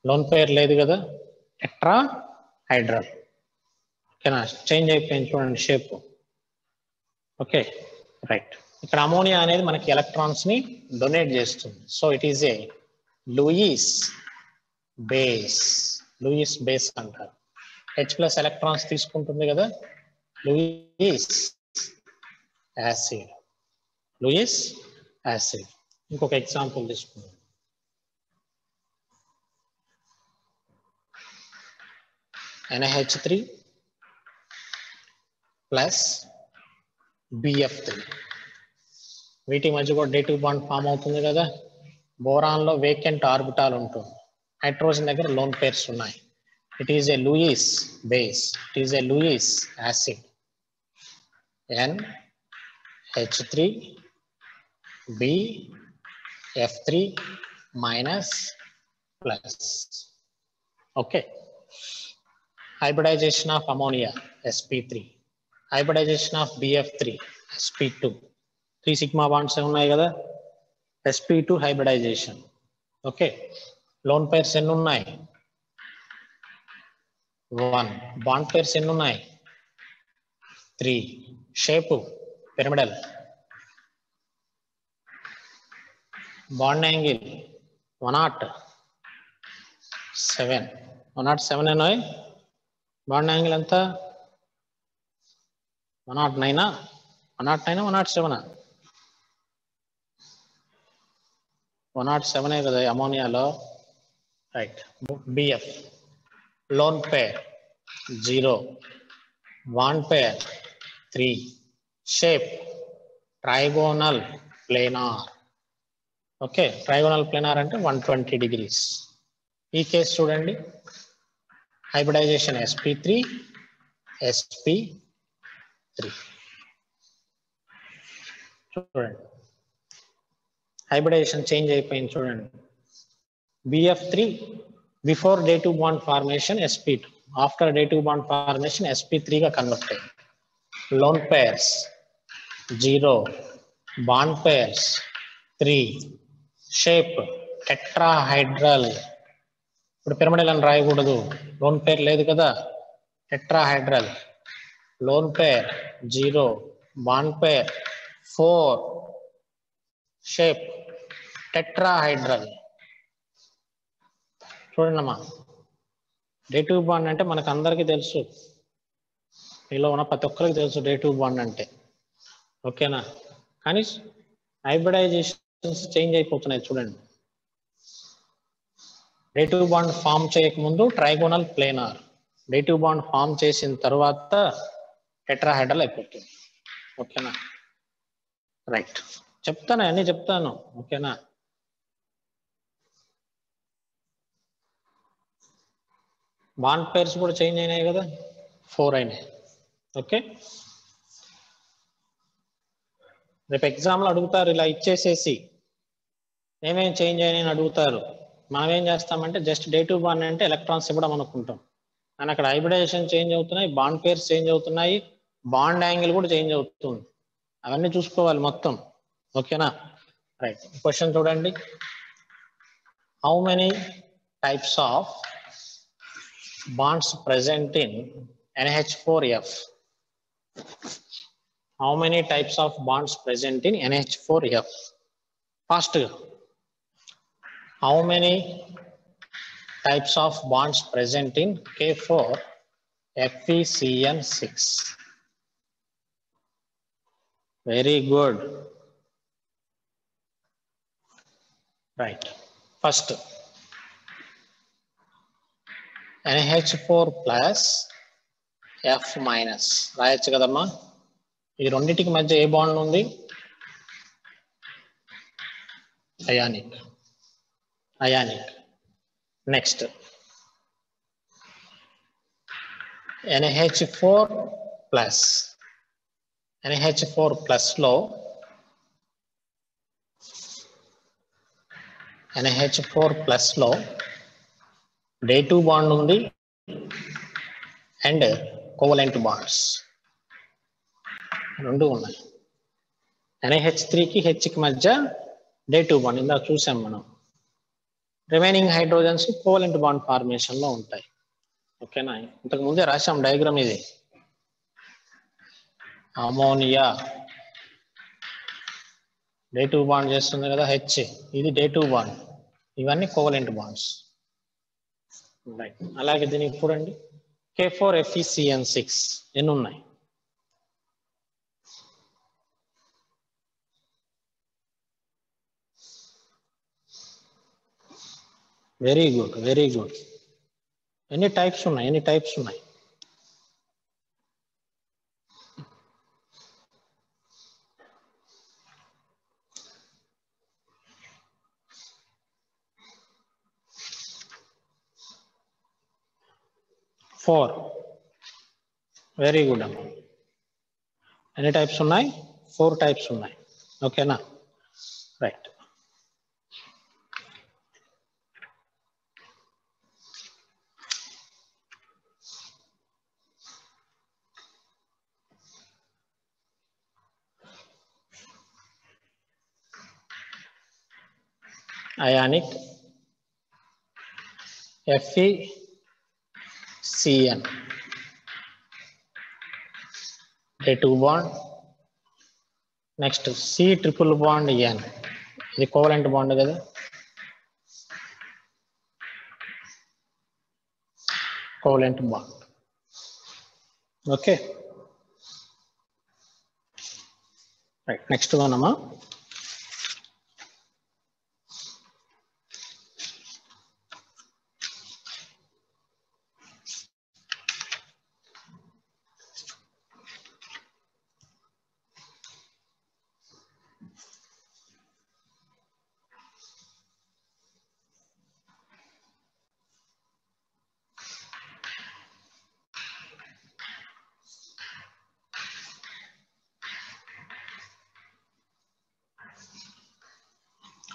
lone pair లేదు కదా tetrahedral ఓకేనా change అయిపోయింది చూడండి shape okay right ఇక్కడ ammonia అనేది మనకి ఎలక్ట్రాన్స్ ని డొనేట్ చేస్తుంది so it is a Lewis base అంటారు H ప్లస్ ఎలక్ట్రాన్స్ తీసుకుంటుంది కదా లూయిస్ యాసిడ్ ఇంకొక ఎగ్జాంపుల్ తీసుకుందాం NaH3 ప్లస్ BF3 వీటి మధ్య కూడా డేటివ్ బాండ్ ఫామ్ అవుతుంది కదా బోరాన్ లో వేకెంట్ ఆర్బిటాల్ ఉంటుంది హైడ్రోజన్ దగ్గర లోన్ పేర్స్ ఉన్నాయి it is a Lewis base it is a Lewis acid NH3 BF3 minus plus okay hybridization of ammonia sp3 hybridization of bf3 sp2 3 sigma bonds ఉన్నాయి కదా sp2 hybridization okay loan pairs ఎన్ని ఉన్నాయి 1 bond pairs ఎన్ని ఉన్నాయి 3 shape pyramidal bond angle 107 ఉన్నాయి bond angle ఎంత 109 107 కదా అమోనియాలో right BF lone pair 0 bond pair 3 shape trigonal planar okay trigonal planar అంటే 120 degrees ఈ కేసు చూడండి hybridization sp3 చూడండి hybridization చేంజ్ అయిపోయింది చూడండి BF3 before dative bond formation sp2 after dative bond formation sp3 గా కన్వర్ట్ అయ్యింది lone pairs 0 bond pairs 3 shape tetrahedral ఇప్పుడు pyramidal అని రాయకూడదు లోన్ పేర్ లేదు కదా టెట్రాహైడ్రల్ లోన్ పేర్ 0 బాండ్ పేర్ 4 షేప్ టెట్రాహైడ్రల్ చూడండి అమ్మా డేటివ్ బాండ్ అంటే మనకు అందరికీ తెలుసు మీలో ఉన్న ప్రతి ఒక్కరికి తెలుసు డేటివ్ బాండ్ అంటే ఓకేనా కానీ హైబ్రిడైజేషన్స్ చేంజ్ అయిపోతున్నాయి చూడండి డేటివ్ బాండ్ ఫామ్ చేయకముందు trigonal planar dative bond form చేసిన తర్వాత టెట్రాహైడ్రల్ అయిపోతుంది ఓకేనా రైట్ చెప్తాను అన్ని చెప్తాను ఓకేనా బాండ్ పేర్స్ కూడా చేంజ్ అయినాయి కదా 4 అయినాయి ఓకే రేపు ఎగ్జామ్లో అడుగుతారు ఇలా ఇచ్చేసేసి ఏమేమి చేంజ్ అయినాయని అడుగుతారు మనం ఏం చేస్తామంటే జస్ట్ డేటివ్ బాండ్ అంటే ఎలక్ట్రాన్స్ ఇవ్వడం అనుకుంటాం కానీ అక్కడ హైబ్రిడైజేషన్ చేంజ్ అవుతున్నాయి బాండ్ పేర్స్ చేంజ్ అవుతున్నాయి బాండ్ యాంగిల్ కూడా చేంజ్ అవుతుంది అవన్నీ చూసుకోవాలి మొత్తం ఓకేనా రైట్ క్వశ్చన్ చూడండి how many types of wands present in NH4F how many types of bonds present in NH4F fast how many types of bonds present in K4FeCN6 very good right first NH4 plus F minus రాయొచ్చు కదమ్మా ఈ రెండింటికి మధ్య ఏ bond ఉంది ionic next NH4 plus లో NH4 plus లో dative bond ఉంది and covalent bonds రెండు ఉన్నాయి NiH3 కి H కి మధ్య డే 2 బాండ్ ఇందాక చూసాం మనం. Remaining hydrogens covalent bond formation లో ఉంటాయి. ఓకేనా, ఇంతకు ముందే రాశాం డయాగ్రామ్ ఇది. అమోనియా డే 2 బాండ్ చేస్తుంది కదా H, ఇది డే 2 బాండ్, ఇవన్నీ కోవలెంట్ బాండ్స్. రైట్, అలాగే దీనికి చూడండి K4FeCN6 ఎన్ని ఉన్నాయి? Very good, very good. ఎన్ని టైప్స్ ఉన్నాయి? ఎన్ని టైప్స్ ఉన్నాయి? ఫోర్. వెరీ గుడ్ అమ్మా. ఎన్ని టైప్స్ ఉన్నాయి? 4 టైప్స్ ఉన్నాయి. ఓకేనా, right. Ionic, FeCN day 2 bond. Next C triple bond N, ఇది కోవలెంట్ బాండ్ కదా. Covalent bond. Okay, right. Next one అమ్మా,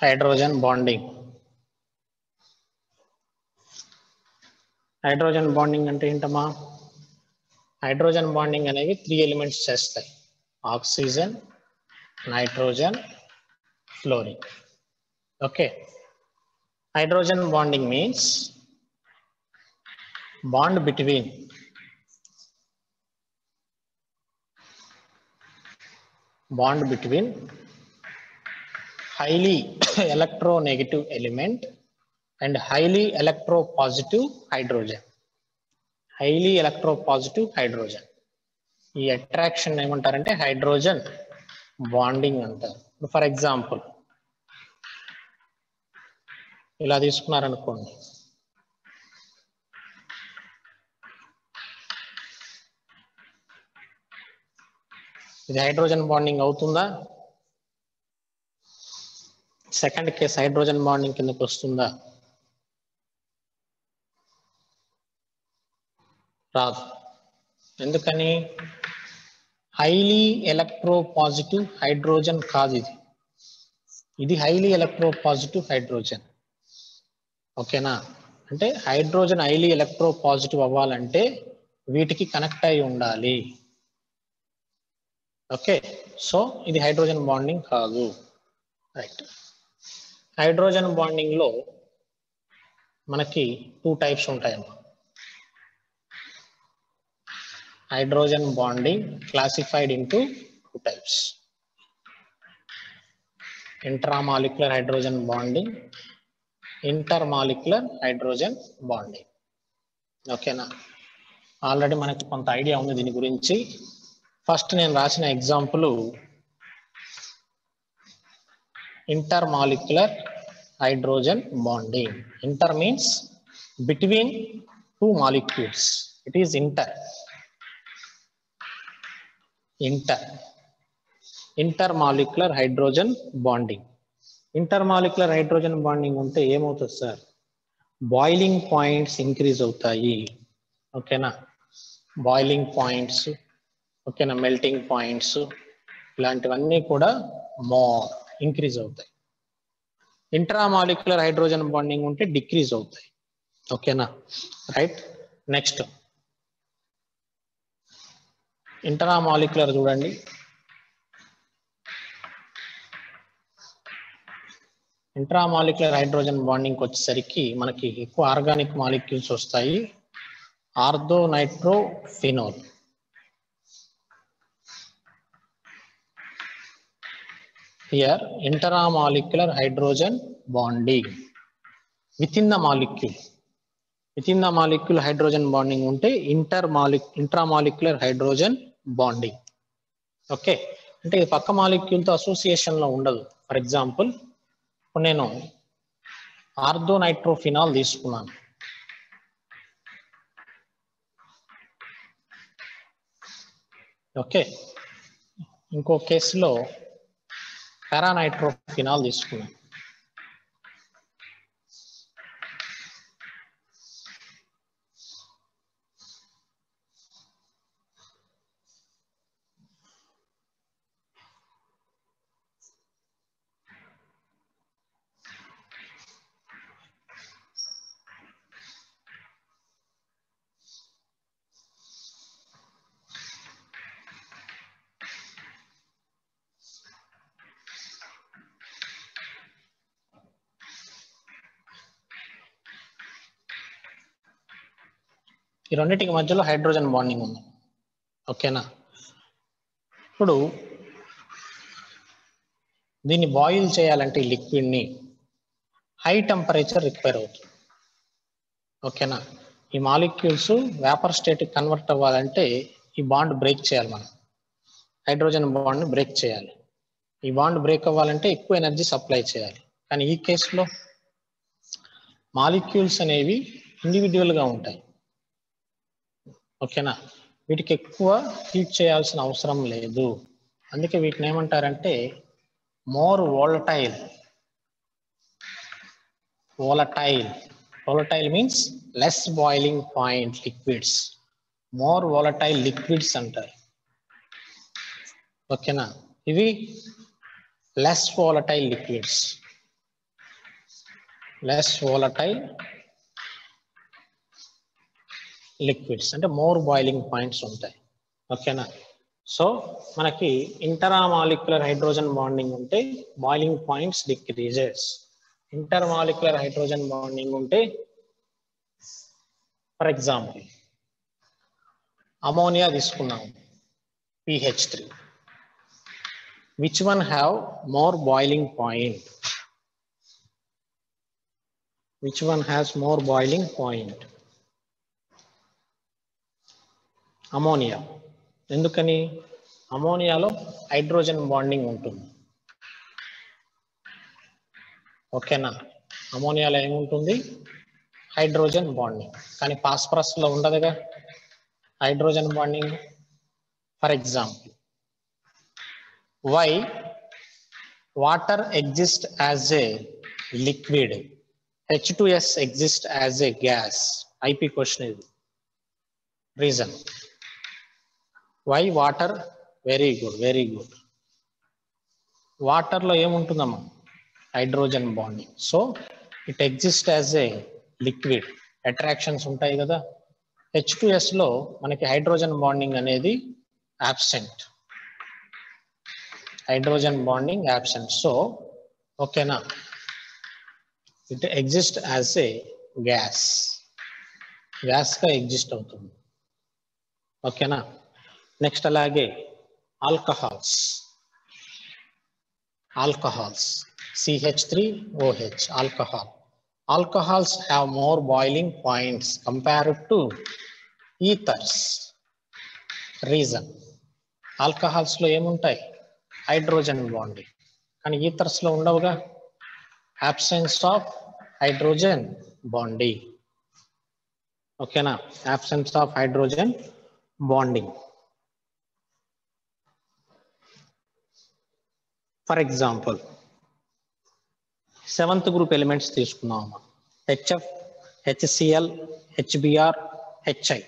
హైడ్రోజన్ బాండింగ్. హైడ్రోజన్ బాండింగ్ అంటే ఏంటమ్మా? హైడ్రోజన్ బాండింగ్ అనేవి 3 ఎలిమెంట్స్ చేస్తాయి: oxygen, nitrogen, fluorine. Okay, hydrogen bonding means bond between highly electronegative element and highly electropositive hydrogen. Highly electropositive hydrogen. ఈ attraction ఏమంటారంటే hydrogen bonding అంటారు. For example ఇలా తీసుకున్నారనుకోండి, ఇది hydrogen bonding అవుతుందా? సెకండ్ కేస్ హైడ్రోజన్ బాండింగ్ కిందకి వస్తుందా? రాదు. ఎందుకని? హైలీ ఎలక్ట్రోపాజిటివ్ హైడ్రోజన్ కాదు ఇది. ఇది హైలీ ఎలక్ట్రోపాజిటివ్ హైడ్రోజన్. ఓకేనా, అంటే హైడ్రోజన్ హైలీ ఎలక్ట్రోపాజిటివ్ అవ్వాలంటే వీటికి కనెక్ట్ అయి ఉండాలి. ఓకే, సో ఇది హైడ్రోజన్ బాండింగ్ కాదు. రైట్. హైడ్రోజన్ బాండింగ్ లో మనకి 2 టైప్స్ ఉంటాయమ్మా. Hydrogen bonding classified into 2 types: intramolecular hydrogen bonding, intermolecular hydrogen bonding. ఓకేనా, ఆల్రెడీ మనకి కొంత ఐడియా ఉంది దీని గురించి. ఫస్ట్ నేను రాసిన example intermolecular hydrogen bonding. Inter means between 2 molecules. It is inter. Intermolecular hydrogen bonding. Intermolecular hydrogen bonding ఉంటే ఏమవుతుంది సార్? బాయిలింగ్ పాయింట్స్ ఇంక్రీజ్ అవుతాయి. ఓకేనా, బాయిలింగ్ పాయింట్స్, ఓకేనా, మెల్టింగ్ పాయింట్స్, ఇలాంటివన్నీ కూడా మోర్ ఇంక్రీజ్ అవుతాయి. ఇంట్రామాలిక్యులర్ హైడ్రోజన్ బాండింగ్ ఉంటే డిక్రీజ్ అవుతాయి. ఓకేనా, రైట్. నెక్స్ట్ ఇంట్రామాలిక్యులర్ చూడండి, ఇంట్రామాలిక్యులర్ హైడ్రోజన్ బాండింగ్ వచ్చేసరికి మనకి ఎక్కువ ఆర్గానిక్ మాలిక్యూల్స్ వస్తాయి. Ortho nitro phenol. Here intramolecular hydrogen bonding within the molecule. Within the molecule hydrogen bonding unte intramolecular hydrogen bonding. Okay, అంటే ఇది పక్క మాలిక్యూల్ తో అసోసియేషన్ లో ఉండదు. ఫర్ ఎగ్జాంపుల్ ఇప్పుడు నేను ఆర్థో నైట్రోఫినాల్ తీసుకున్నాను. ఓకే, ఇంకో కేసులో పారానైట్రోఫినాల్ తీసుకున్నాం. ఈ రెండింటికి మధ్యలో హైడ్రోజన్ బాండింగ్ ఉంది. ఓకేనా, ఇప్పుడు దీన్ని బాయిల్ చేయాలంటే ఈ లిక్విడ్ ని హై టెంపరేచర్ రిక్వైర్ అవుతుంది. ఓకేనా, ఈ మాలిక్యూల్స్ వేపర్ స్టేట్ కన్వర్ట్ అవ్వాలంటే ఈ బాండ్ బ్రేక్ చేయాలి. మనం హైడ్రోజన్ బాండ్ బ్రేక్ చేయాలి. ఈ బాండ్ బ్రేక్ అవ్వాలంటే ఎక్కువ ఎనర్జీ సప్లై చేయాలి. కానీ ఈ కేసులో మాలిక్యూల్స్ అనేవి ఇండివిజువల్ గా ఉంటాయి. ఓకేనా, వీటికి ఎక్కువ హీట్ చేయాల్సిన అవసరం లేదు. అందుకే వీటిని ఏమంటారంటే more volatile. Volatile means less boiling point liquids. More volatile liquids అంటారు. ఓకేనా, ఇవి less volatile liquids. Less volatile liquids అంటే మోర్ బాయిలింగ్ పాయింట్స్ ఉంటాయి. ఓకేనా, సో మనకి ఇంటరామాలిక్యులర్ హైడ్రోజన్ బాండింగ్ ఉంటే boiling points decreases. Intermolecular hydrogen bonding ఉంటే ఫర్ ఎగ్జాంపుల్ అమోనియా తీసుకున్నాం pH3. Which one have more boiling point? Which one has more boiling point? Ammonia. ఎందుకని? అమోనియాలో hydrogen bonding ఉంటుంది. ఓకేనా, అమోనియాలో ఏముంటుంది? Hydrogen bonding. కానీ ఫాస్ఫరస్ లో ఉండదుగా hydrogen bonding. For example why water exist as a liquid, H2S exist as a gas? IP question ఇది. Reason why water? Very good. Water లో ఏముంటుందమ్మా? Hydrogen bonding. So it exist as a liquid. Attractions ఉంటాయి కదా. H2S లో మనకి hydrogen bonding అనేది absent. Hydrogen bonding absent. So ఓకేనా, it exist as a gas. Gas గా ఎగ్జిస్ట్ అవుతుంది. ఓకేనా, నెక్స్ట్ అలాగే alcohols. CH3OH alcohol. Alcohols have more boiling points compared to ethers. Reason, alcohols లో ఏముంటాయి? Hydrogen bonding. కానీ ఈథర్స్ లో ఉండవుగా. absence of hydrogen bonding. ఓకేనా, absence of hydrogen bonding. For example 7th group elements తీసుకున్నాం. HF, HCl, HBr, HI.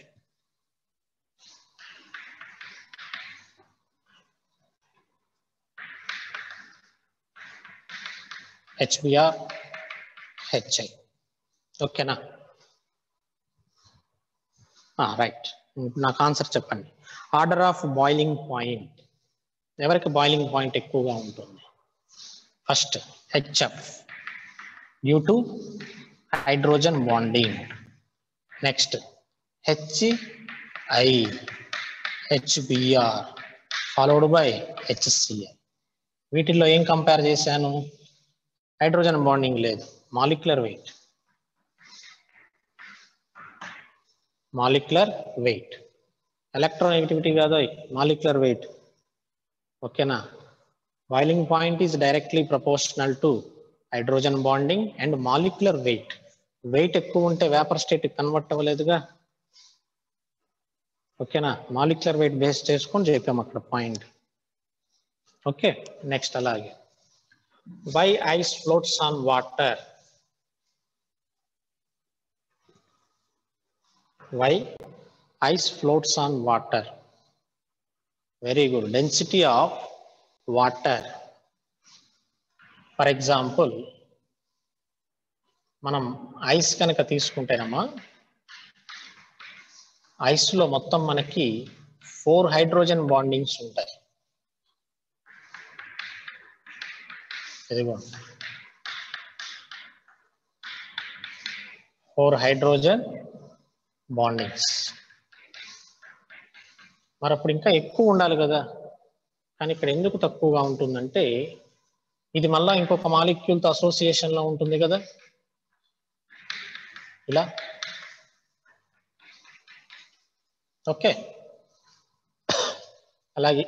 HBr, HI. ఓకేనా, right. నాకు answer చెప్పండి. Order of boiling point. ఎవరికి బాయిలింగ్ పాయింట్ ఎక్కువగా ఉంటుంది? First HF. due to hydrogen bonding. Next, HI, HBr followed by HCl. వీటిల్లో ఏం compare చేశాను? హైడ్రోజన్ బాండింగ్ లేదు, molecular weight. Molecular weight, electronegativity కాదు, మాలిక్యులర్ వెయిట్. ఓకేనా? Boiling point is directly proportional to hydrogen bonding and molecular weight. Weight ఎక్కువ ఉంటే vapour state convert అవ్వలేదుగా. ఓకేనా? Molecular weight base చేసుకొని చెప్పాము అక్కడ పాయింట్. ఓకే, నెక్స్ట్ అలాగే why ice floats on water? Why ice floats on water? Very good. Density of water. For example, మనం ice కనుక తీసుకుంటేనమ్మా, ice లో మొత్తం మనకి 4 హైడ్రోజన్ బాండింగ్స్ ఉంటాయి. ఇదిగో 4 హైడ్రోజన్ బాండింగ్స్. మరి అప్పుడు ఇంకా ఎక్కువ ఉండాలి కదా, కానీ ఇక్కడ ఎందుకు తక్కువగా ఉంటుందంటే ఇది మళ్ళా ఇంకొక మాలిక్యూల్తో అసోసియేషన్ లో ఉంటుంది కదా, ఇలా. ఓకే, అలాగే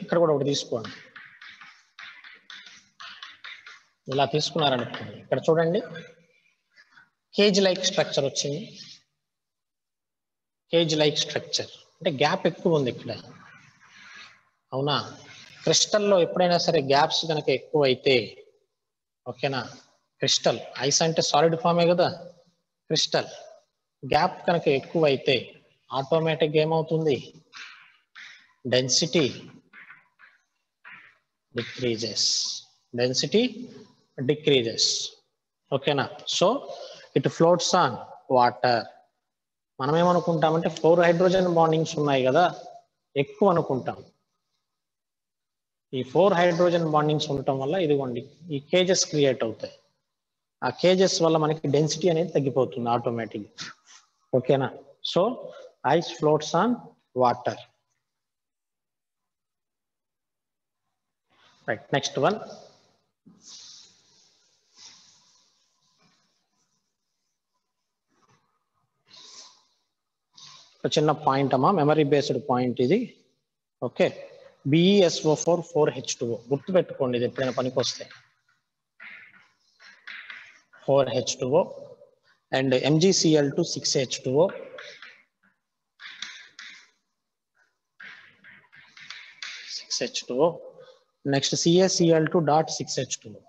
ఇక్కడ కూడా ఒకటి తీసుకోండి. ఇలా తీసుకున్నారనుకోండి, ఇక్కడ చూడండి కేజ్ లైక్ స్ట్రక్చర్ వచ్చింది. కేజ్ లైక్ స్ట్రక్చర్ అంటే గ్యాప్ ఎక్కువ ఉంది ఇక్కడ, అవునా? క్రిస్టల్లో ఎప్పుడైనా సరే గ్యాప్స్ కనుక ఎక్కువ అయితే, ఓకేనా, క్రిస్టల్, ఐస్ అంటే సాలిడ్ ఫామే కదా, క్రిస్టల్ గ్యాప్ కనుక ఎక్కువ అయితే ఆటోమేటిక్గా ఏమవుతుంది? Density decreases. Density decreases. ఓకేనా? So it floats on water. మనం ఏమనుకుంటామంటే 4 హైడ్రోజన్ బాండింగ్స్ ఉన్నాయి కదా, ఎక్కువ అనుకుంటాం. ఈ 4 హైడ్రోజన్ బాండింగ్స్ ఉండటం వల్ల ఇదిగోండి ఈ కేజెస్ క్రియేట్ అవుతాయి. ఆ కేజెస్ వల్ల మనకి డెన్సిటీ అనేది తగ్గిపోతుంది ఆటోమేటిక్. ఓకేనా? So ice floats on water. Right, next one. చిన్న పాయింట్ అమ్మా, మెమరీ బేస్డ్ పాయింట్ ఇది. ఓకే, BeSO4 4H2O గుర్తుపెట్టుకోండి, ఇది ఎప్పుడైనా పనికి వస్తే. 4H2O and MgCl2 6H2O. Next CaCl2 dot 6H2O.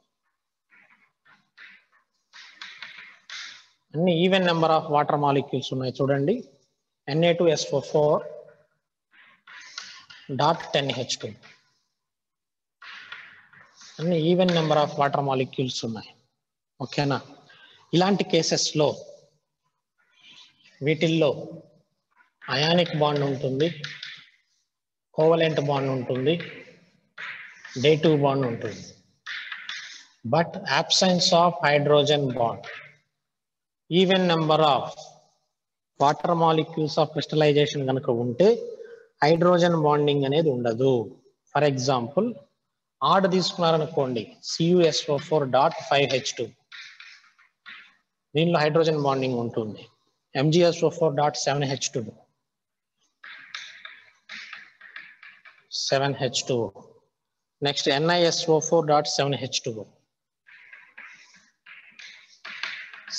అన్ని even number of water molecules ఉన్నాయి చూడండి. Na2SO4 dot 10H2. అన్ని even number of water molecules ఉన్నాయి. ఓకేనా? ఇలాంటి కేసెస్ లో వీటిల్లో అయానిక్ బాండ్ ఉంటుంది, కోవలెంట్ బాండ్ ఉంటుంది, డే2 బాండ్ ఉంటుంది. But absence of hydrogen bond, even number of water molecules of crystallisation కనుక ఉంటే హైడ్రోజన్ బాండింగ్ అనేది ఉండదు. ఫర్ ఎగ్జాంపుల్ ఆడ్ తీసుకున్నారనుకోండి, CuSO4 dot 5H2, దీనిలో హైడ్రోజన్ బాండింగ్ ఉంటుంది. MgSO4 dot 7H2, 7H2O. Next NiSO4 dot 7H2O,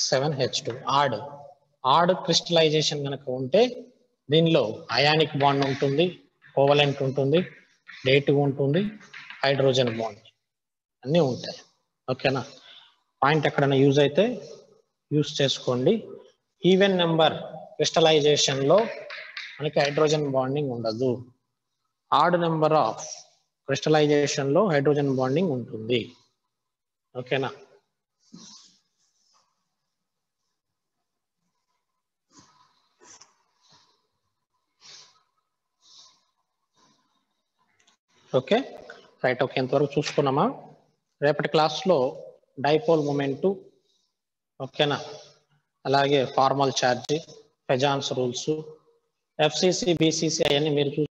7H2. Of crystallization కనుక ఉంటే దీనిలో అయానిక్ బాండ్ ఉంటుంది, కోవలెంట్ ఉంటుంది, డే2 ఉంటుంది, హైడ్రోజన్ బాండ్ అన్నీ ఉంటాయి. ఓకేనా? పాయింట్ ఎక్కడైనా యూజ్ అయితే యూజ్ చేసుకోండి. ఈవెన్ నెంబర్ క్రిస్టలైజేషన్ లో మనకి హైడ్రోజన్ బాండింగ్ ఉండదు. ఆడ్ నెంబర్ ఆఫ్ క్రిస్టలైజేషన్ లో హైడ్రోజన్ బాండింగ్ ఉంటుంది. ఓకేనా? Okay, right. ఓకే, ఇంతవరకు చూసుకున్నామా? రేపటి క్లాస్లో డైపోల్ మూమెంటు, ఓకేనా. అలాగే ఫార్మల్ ఛార్జ్, ఫెజాన్స్ రూల్స్, ఎఫ్సిసి, బిసిసి అవన్నీ మీరు